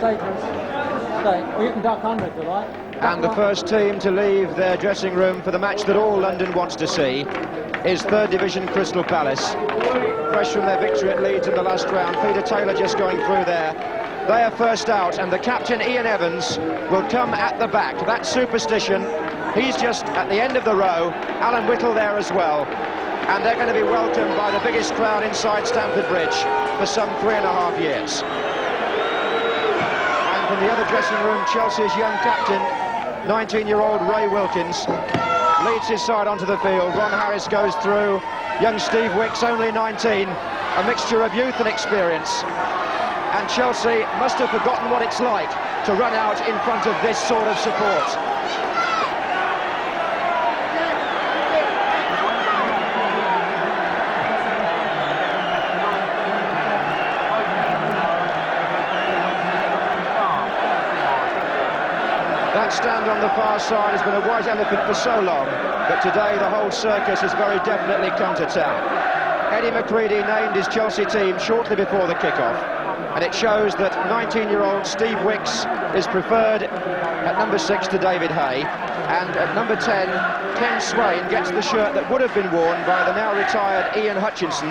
Or you can duck under if you like. And the first team to leave their dressing room for the match that all London wants to see is 3rd Division Crystal Palace. Fresh from their victory at Leeds in the last round. Peter Taylor just going through there. They are first out, and the captain, Ian Evans, will come at the back. That superstition, he's just at the end of the row. Alan Whittle there as well. And they're going to be welcomed by the biggest crowd inside Stamford Bridge for some 3.5 years. And from the other dressing room, Chelsea's young captain, 19-year-old Ray Wilkins, leads his side onto the field. Ron Harris goes through. Young Steve Wicks, only 19, a mixture of youth and experience. And Chelsea must have forgotten what it's like to run out in front of this sort of support. That stand on the far side has been a white elephant for so long, but today the whole circus has very definitely come to town. Eddie McCreadie named his Chelsea team shortly before the kick-off, and it shows that 19-year-old Steve Wicks is preferred at number 6 to David Hay, and at number 10, Ken Swain gets the shirt that would have been worn by the now retired Ian Hutchinson,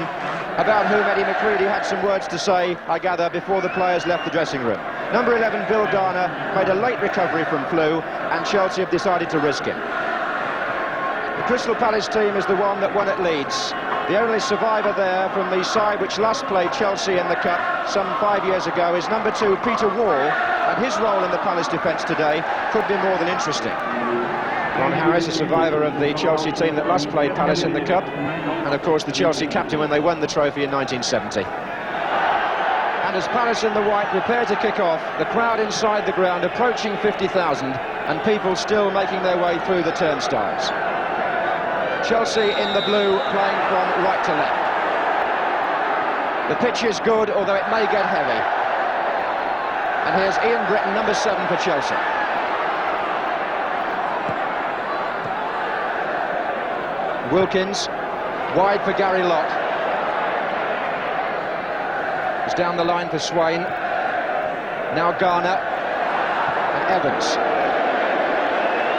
about whom Eddie McCreadie had some words to say, I gather, before the players left the dressing room. Number 11, Bill Garner, made a late recovery from flu, and Chelsea have decided to risk him. The Crystal Palace team is the one that won at Leeds. The only survivor there from the side which last played Chelsea in the Cup some 5 years ago is number 2, Peter Wall, and his role in the Palace defence today could be more than interesting. Ron Harris, a survivor of the Chelsea team that last played Palace in the Cup, and of course the Chelsea captain when they won the trophy in 1970. And as Palace in the white prepare to kick off, the crowd inside the ground approaching 50,000, and people still making their way through the turnstiles. Chelsea in the blue, playing from right to left. The pitch is good, although it may get heavy. And here's Ian Britton, number 7 for Chelsea. Wilkins, wide for Gary Locke. It's down the line for Swain. Now Garner and Evans.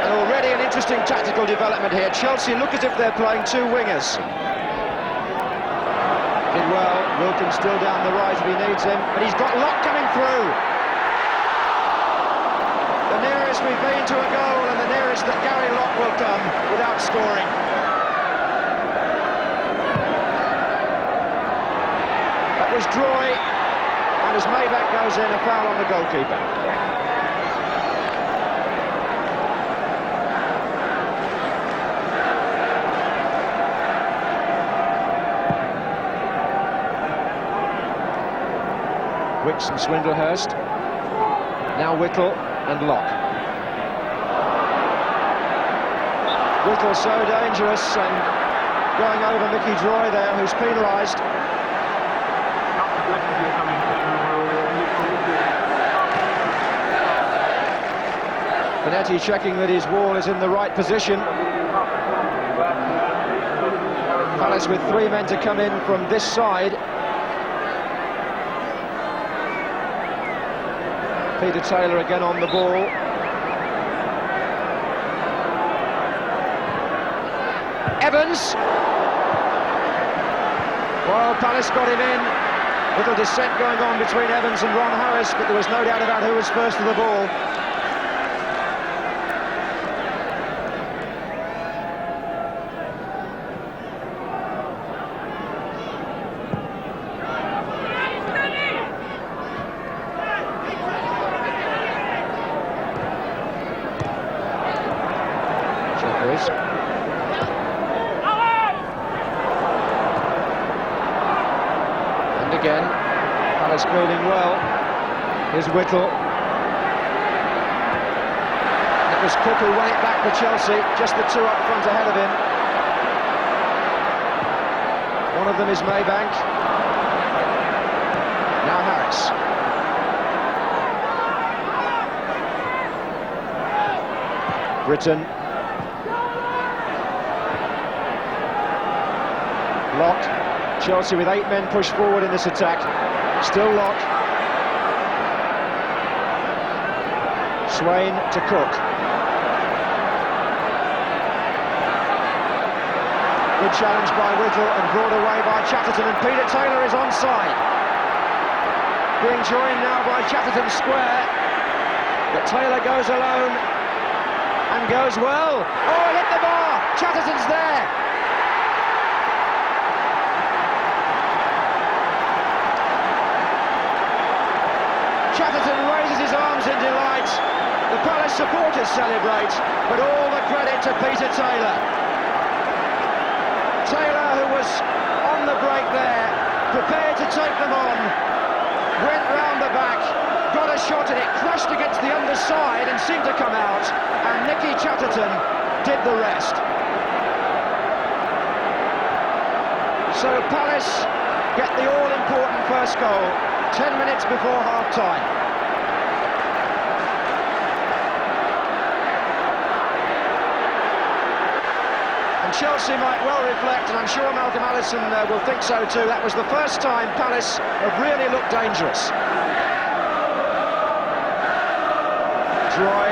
And already an interesting tactical development here. Chelsea look as if they're playing 2 wingers. Did well, Wilkins still down the right if he needs him, but he's got Locke coming through. The nearest we've been to a goal, and the nearest that Gary Locke will come without scoring. That was Droy, and as Mayback goes in, a foul on the goalkeeper. Wicks and Swindlehurst. Now Whittle and Locke. Whittle so dangerous and going over Mickey Droy there, who's penalised. Benetti checking that his wall is in the right position. Palace with 3 men to come in from this side. Peter Taylor again on the ball. Evans. Well, Palace got him in. Little dissent going on between Evans and Ron Harris, but there was no doubt about who was first to the ball. And again, Palace building well. Here's Whittle. It was Cook who won it back for Chelsea, just the 2 up front ahead of him. One of them is Maybank. Now Harris. Britton. Locke. Chelsea with 8 men pushed forward in this attack. Still Locke. Swain to Cook. Good challenge by Whittle and brought away by Chatterton, and Peter Taylor is onside. Being joined now by Chatterton square, but Taylor goes alone and goes well. Oh, it hit the bar! Chatterton's there! Chatterton raises his arms in delight. The Palace supporters celebrate, but all the credit to Peter Taylor. Taylor, who was on the break there, prepared to take them on, went round the back, got a shot at it, crashed against the underside and seemed to come out, and Nicky Chatterton did the rest. So Palace get the all-important first goal 10 minutes before half-time. And Chelsea might well reflect, and I'm sure Malcolm Allison will think so too, that was the first time Palace have really looked dangerous. Troy.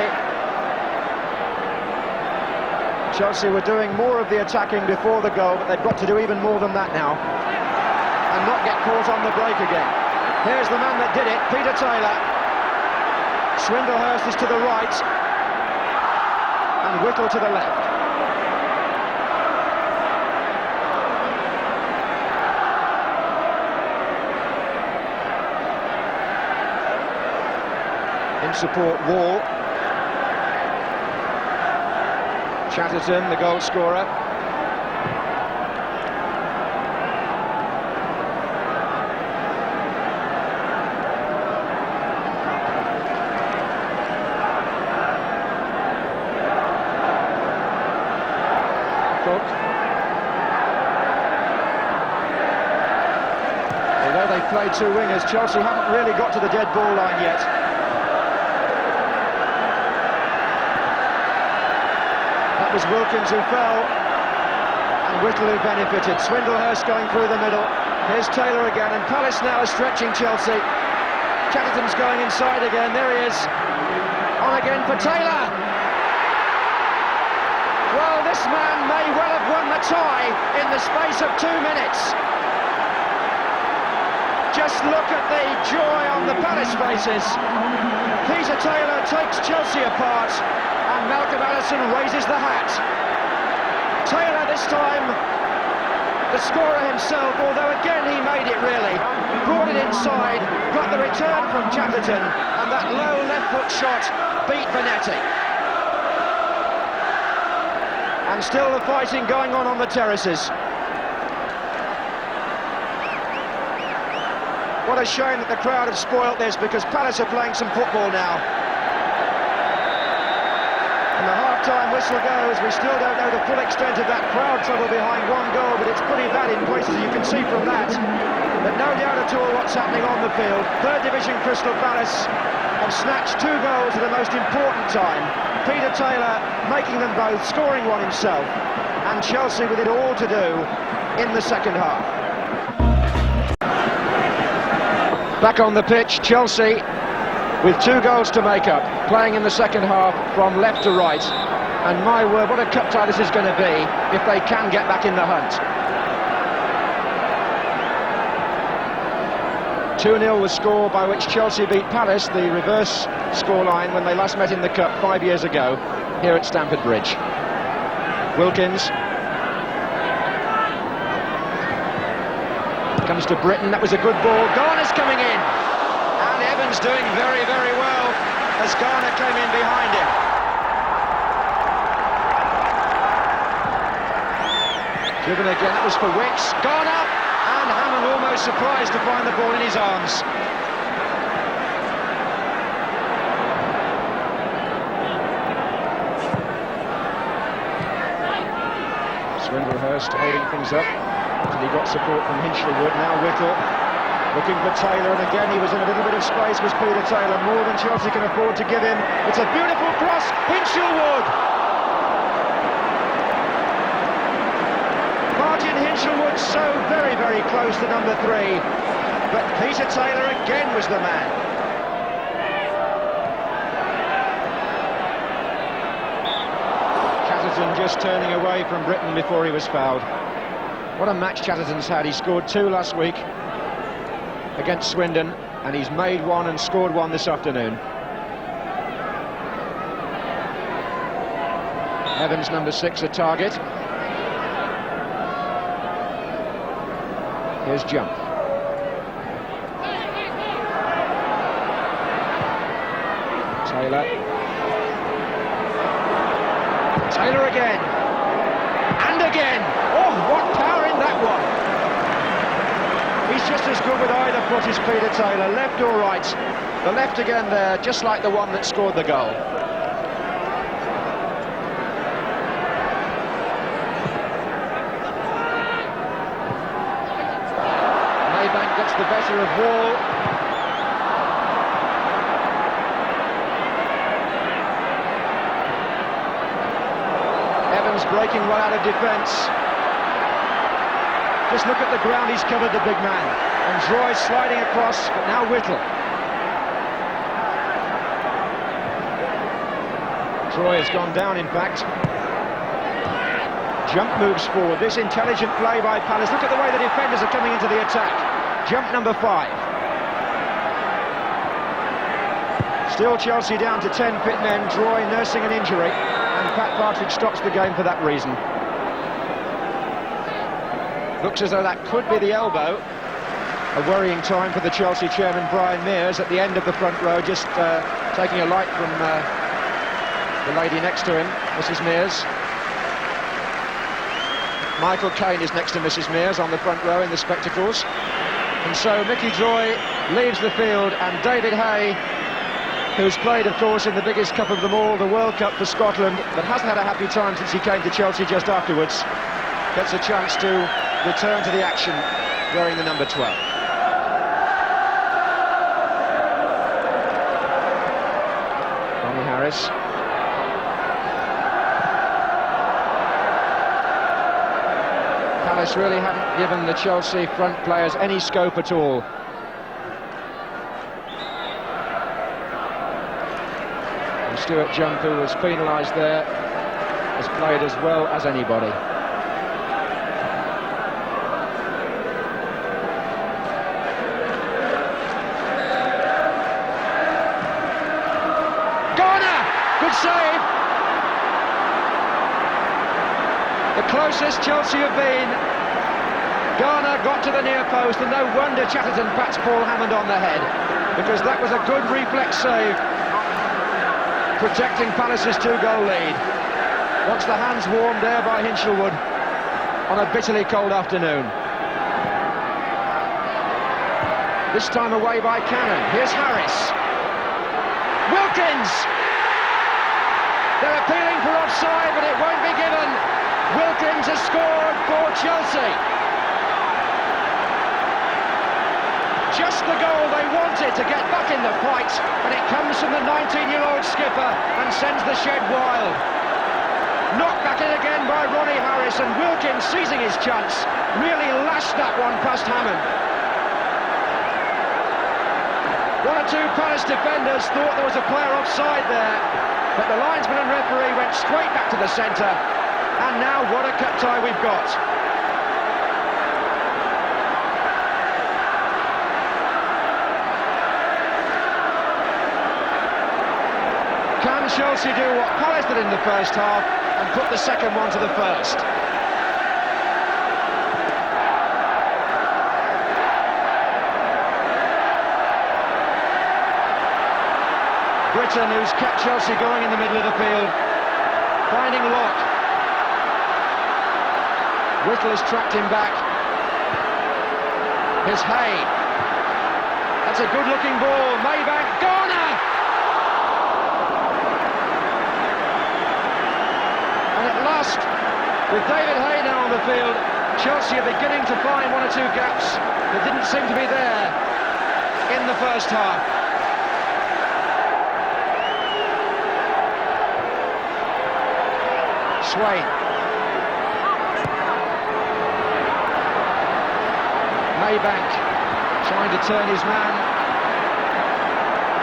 Chelsea were doing more of the attacking before the goal, but they've got to do even more than that now and not get caught on the break again. Here's the man that did it, Peter Taylor. Swindlehurst is to the right and Whittle to the left. In support, Wall. Chatterton, the goal scorer. Cook. Although they played two wingers, Chelsea haven't really got to the dead ball line yet. That was Wilkins who fell, and Whittle who benefited. Swindlehurst going through the middle. Here's Taylor again, and Palace now is stretching Chelsea. Chatterton's going inside again, there he is. On again for Taylor. Well, this man may well have won the tie in the space of 2 minutes. Just look at the joy on the Palace faces. Peter Taylor takes Chelsea apart, and Malcolm Allison raises the hat. Taylor this time, the scorer himself, although again he made it really. Brought it inside, got the return from Chatterton, and that low left foot shot beat Vanetti. And still the fighting going on the terraces. What a shame that the crowd have spoilt this, because Palace are playing some football now. And the half-time whistle goes. We still don't know the full extent of that crowd trouble behind one goal, but it's pretty bad in places, you can see from that. But no doubt at all what's happening on the field. Third Division Crystal Palace have snatched 2 goals at the most important time. Peter Taylor making them both, scoring one himself, and Chelsea with it all to do in the second half. Back on the pitch, Chelsea with 2 goals to make up, playing in the second half from left to right. And my word, what a cup tie this is going to be if they can get back in the hunt. 2-0 the score by which Chelsea beat Palace, the reverse scoreline when they last met in the Cup 5 years ago here at Stamford Bridge. Wilkins comes to Britton, that was a good ball. Garner's coming in, and Evans doing very, very well as Garner came in behind him. Driven again, that was for Wicks. Garner, and Hammond almost surprised to find the ball in his arms. Swindlehurst holding things up. He got support from Hinchelwood, now Whittle looking for Taylor, and again he was in a little bit of space, was Peter Taylor, more than Chelsea can afford to give him. It's a beautiful cross, Hinchelwood! Martin Hinchelwood so very, very close to number 3, but Peter Taylor again was the man. just turning away from Britain before he was fouled. What a match Chatterton's had. He scored 2 last week against Swindon, and he's made 1 and scored 1 this afternoon. Evans, number 6, a target. Here's Jump. Taylor. Taylor again. And again. Oh, what power in that one. He's just as good with either foot as Peter Taylor, left or right. The left again there, just like the one that scored the goal. Maybank gets the better of Wall. Evans breaking well out of defence. Just look at the ground he's covered, the big man. And Droy sliding across, but now Whittle. Droy has gone down, in fact. Jump moves forward. This intelligent play by Palace. Look at the way the defenders are coming into the attack. Jump number 5. Still Chelsea down to 10 fit men. Droy nursing an injury. And Pat Partridge stops the game for that reason. Looks as though that could be the elbow. A worrying time for the Chelsea chairman, Brian Mears, at the end of the front row, just taking a light from the lady next to him, Mrs. Mears. Michael Caine is next to Mrs. Mears on the front row in the spectacles. And so Mickey Droy leaves the field, and David Hay, who's played, of course, in the biggest cup of them all, the World Cup for Scotland, but hasn't had a happy time since he came to Chelsea just afterwards, gets a chance to return to the action wearing the number 12. Ronnie Harris. Palace really haven't given the Chelsea front players any scope at all. And Stuart Jump, who was penalised there, has played as well as anybody. Good save. The closest Chelsea have been. Garner got to the near post, and no wonder Chatterton pats Paul Hammond on the head, because that was a good reflex save, protecting Palace's 2-goal lead. Once the hands warmed there by Hinchelwood on a bitterly cold afternoon. This time away by Cannon. Here's Harris. Wilkins! They're appealing for offside, but it won't be given. Wilkins has scored for Chelsea. Just the goal they wanted to get back in the fight, and it comes from the 19-year-old skipper and sends the shed wild. Knocked back in again by Ronnie Harris, and Wilkins, seizing his chance, really lashed that one past Hammond. One or two Palace defenders thought there was a player offside there, but the linesman and referee went straight back to the centre, and now what a cup tie we've got. Can Chelsea do what Palace did in the first half and put the second one to the first? Britton, who's kept Chelsea going in the middle of the field, finding Locke. Whittle has tracked him back. Here's Hay. That's a good-looking ball. Maybank, Garner! And at last, with David Hay now on the field, Chelsea are beginning to find one or two gaps that didn't seem to be there in the first half. Swain. Maybank trying to turn his man,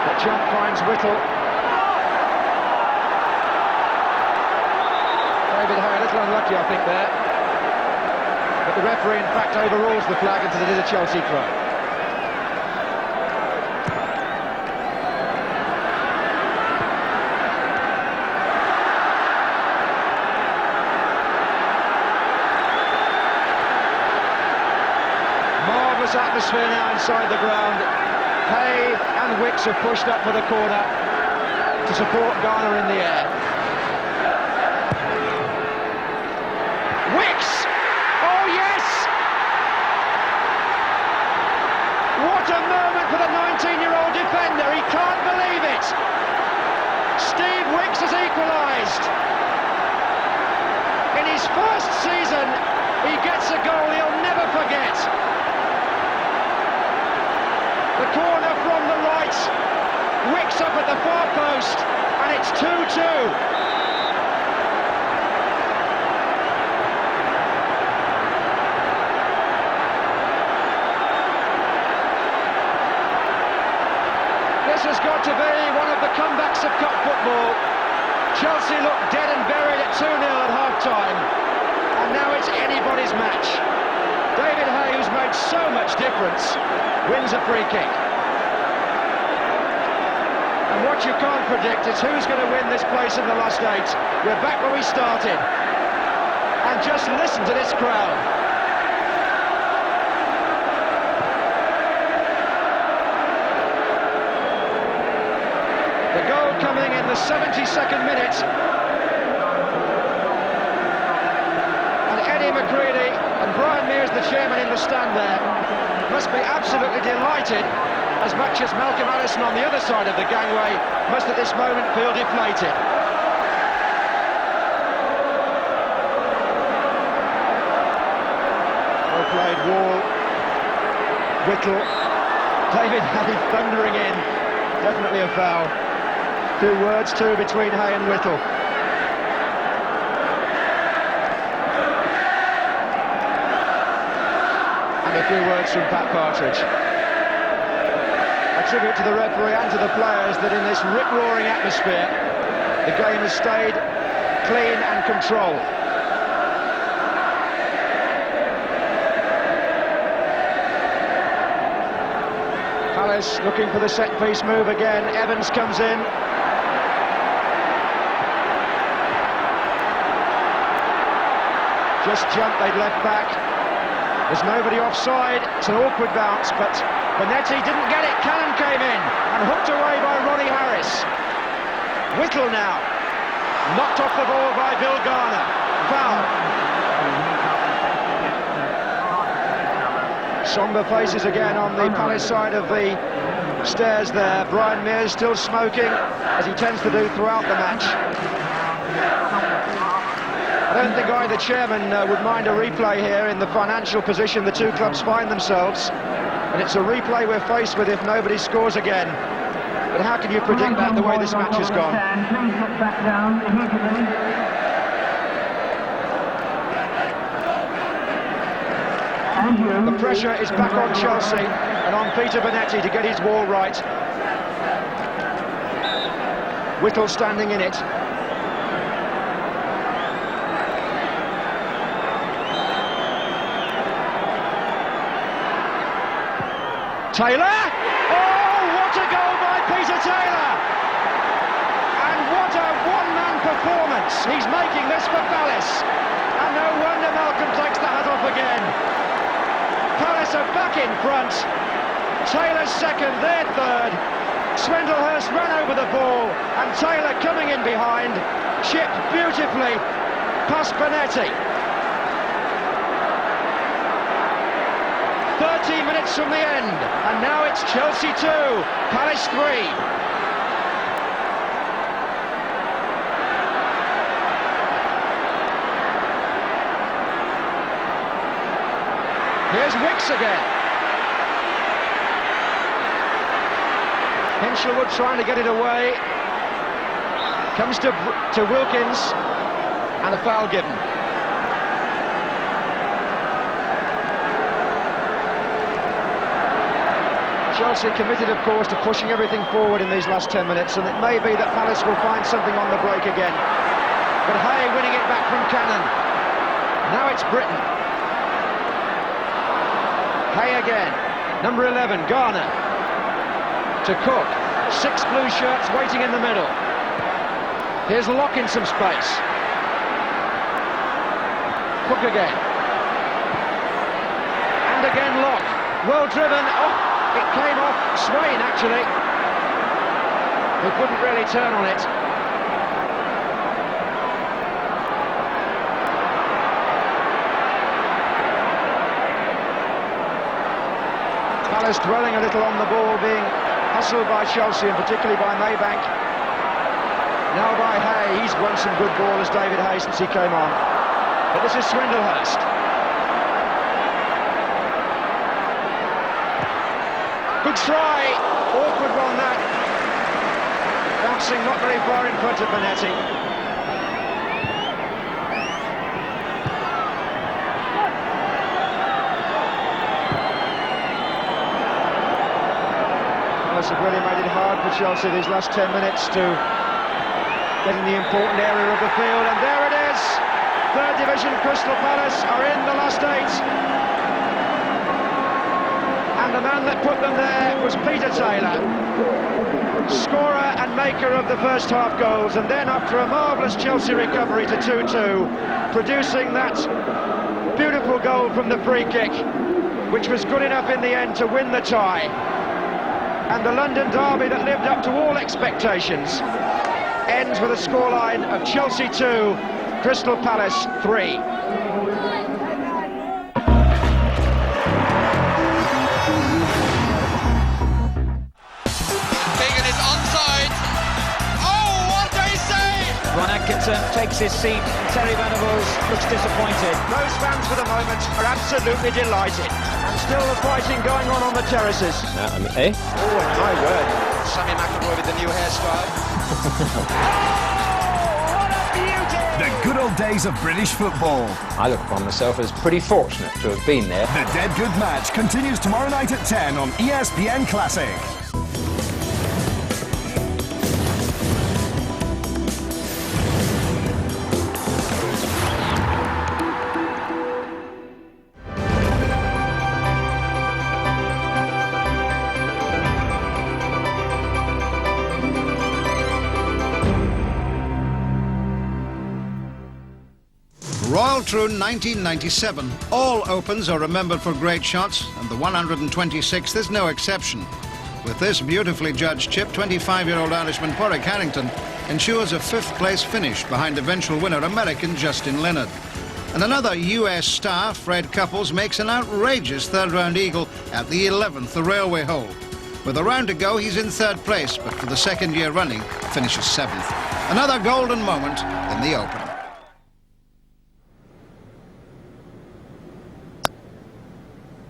but Jump finds Whittle. David Hay little unlucky, I think, there. But the referee, in fact, overrules the flag and says it is a Chelsea throw. Marvellous atmosphere now inside the ground. Hay and Wicks have pushed up for the corner to support Ghana in the air. Wicks! Oh yes! What a moment for the 19-year-old defender, he can't believe it! Steve Wicks has equalised. In his first season, he gets a goal he'll never forget. The corner from the right, Wicks up at the far post, and it's 2-2. This has got to be one of the comebacks of cup football. Chelsea looked dead and buried at 2-0 at half-time, and now it's anybody's match. David Hay, who's made so much difference, wins a free kick. And what you can't predict is who's going to win this place in the last 8. We're back where we started. And just listen to this crowd. The goal coming in the 72nd minute. And Eddie McCready and Brian Mears, the chairman in the stand there, must be absolutely delighted, as much as Malcolm Allison on the other side of the gangway must at this moment feel deflated. Well played, Wall, Whittle, David Hay thundering in, definitely a foul. 2 words too between Hay and Whittle. And a few words from Pat Partridge. A tribute to the referee and to the players that in this rip-roaring atmosphere the game has stayed clean and controlled. Palace looking for the set-piece move again. Evans comes in. Just jumped, they'd left back. There's nobody offside. It's an awkward bounce, but Bonetti didn't get it. Cannon came in and hooked away by Ronnie Harris. Whittle now, knocked off the ball by Bill Garner. Foul. Somber faces again on the Palace side of the stairs there. Brian Mears still smoking, as he tends to do throughout the match. I don't think the chairman would mind a replay here in the financial position the two clubs find themselves. And it's a replay we're faced with if nobody scores again. But how can you predict that the way this match has gone? Please get back down immediately. The pressure is back on Chelsea and on Peter Bonetti to get his wall right. Whittle standing in it. Taylor! Oh, what a goal by Peter Taylor! And what a one-man performance! He's making this for Palace. And no wonder Malcolm takes the hat off again. Palace are back in front. Taylor's second, their third. Swindlehurst ran over the ball, and Taylor coming in behind, chipped beautifully past Bonetti. 13 minutes from the end, and now it's Chelsea 2, Palace 3. Here's Wicks again. Hinshelwood trying to get it away. Comes to Wilkins, and a foul given. Chelsea committed, of course, to pushing everything forward in these last 10 minutes, and it may be that Palace will find something on the break again. But Hay winning it back from Cannon. Now it's Britain. Hay again. Number 11, Garner. To Cook. 6 blue shirts waiting in the middle. Here's Locke in some space. Cook again. And again Locke. Well driven. Oh, it came off Swain, actually. He couldn't really turn on it. Palace dwelling a little on the ball, being hustled by Chelsea and particularly by Maybank. Now by Hay. He's won some good ball as David Hay since he came on. But this is Swindlehurst. Good try. Awkward one, that. Bouncing not very far in front of Benetti. Palace have really made it hard for Chelsea these last 10 minutes to get in the important area of the field, and there it is. Third Division Crystal Palace are in the last 8. And the man that put them there was Peter Taylor, scorer and maker of the first half goals, and then after a marvellous Chelsea recovery to 2-2, producing that beautiful goal from the free kick, which was good enough in the end to win the tie. And the London derby that lived up to all expectations ends with a scoreline of Chelsea 2, Crystal Palace 3. Atkinson takes his seat. Terry Venables looks disappointed. Those fans for the moment are absolutely delighted. And still the fighting going on the terraces. Eh? Oh, my word. Sammy McAvoy with the new hairstyle. Oh, what a beauty! The good old days of British football. I look upon myself as pretty fortunate to have been there. The Dead Good match continues tomorrow night at 10 on ESPN Classic. Royal Troon 1997. All Opens are remembered for great shots, and the 126th is no exception. With this beautifully judged chip, 25-year-old Irishman Porrick Harrington ensures a 5th place finish behind eventual winner American Justin Leonard. And another US star, Fred Couples, makes an outrageous third-round eagle at the 11th, the railway hole. With a round to go, he's in 3rd place, but for the 2nd year running, finishes 7th. Another golden moment in the Open.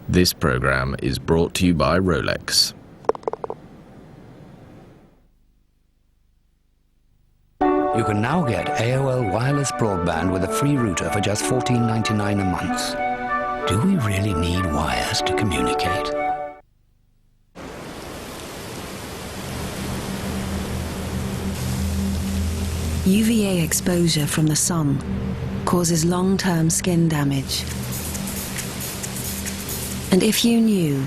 This program is brought to you by Rolex. You can now get AOL wireless broadband with a free router for just $14.99 a month. Do we really need wires to communicate? UVA exposure from the sun causes long-term skin damage. And if you knew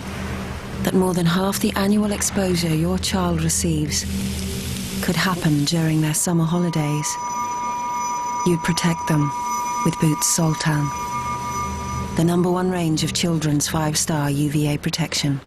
that more than half the annual exposure your child receives could happen during their summer holidays, you'd protect them with Boots Sultan, the #1 range of children's 5-star UVA protection.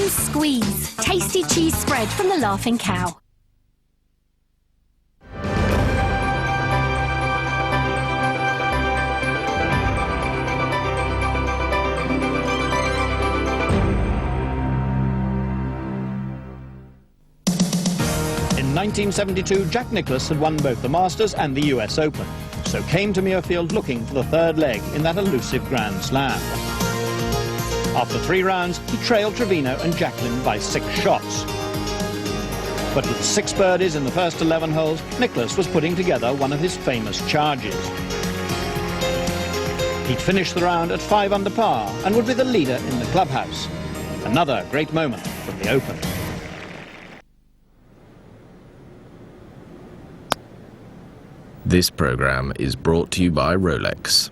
Squeeze, tasty cheese spread from the Laughing Cow. In 1972, Jack Nicklaus had won both the Masters and the US Open, so came to Muirfield looking for the 3rd leg in that elusive Grand Slam. After 3 rounds, he trailed Trevino and Jacklin by 6 shots. But with 6 birdies in the first 11 holes, Nicklaus was putting together one of his famous charges. He'd finish the round at 5 under par and would be the leader in the clubhouse. Another great moment from the Open. This program is brought to you by Rolex.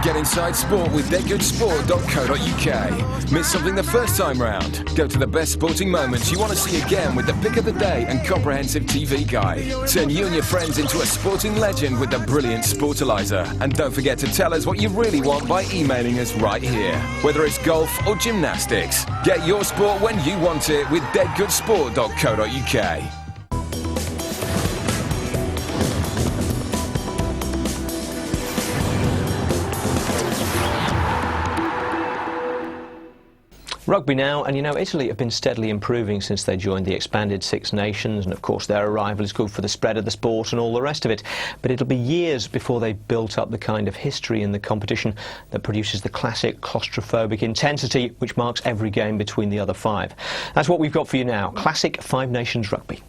Get inside sport with deadgoodsport.co.uk. Miss something the first time round? Go to the best sporting moments you want to see again with the pick of the day and comprehensive TV guide. Turn you and your friends into a sporting legend with the brilliant Sportalizer. And don't forget to tell us what you really want by emailing us right here. Whether it's golf or gymnastics, get your sport when you want it with deadgoodsport.co.uk. Rugby now, and you know, Italy have been steadily improving since they joined the expanded Six Nations, and of course their arrival is good for the spread of the sport and all the rest of it. But it'll be years before they built up the kind of history in the competition that produces the classic claustrophobic intensity which marks every game between the other five. That's what we've got for you now. Classic Five Nations Rugby.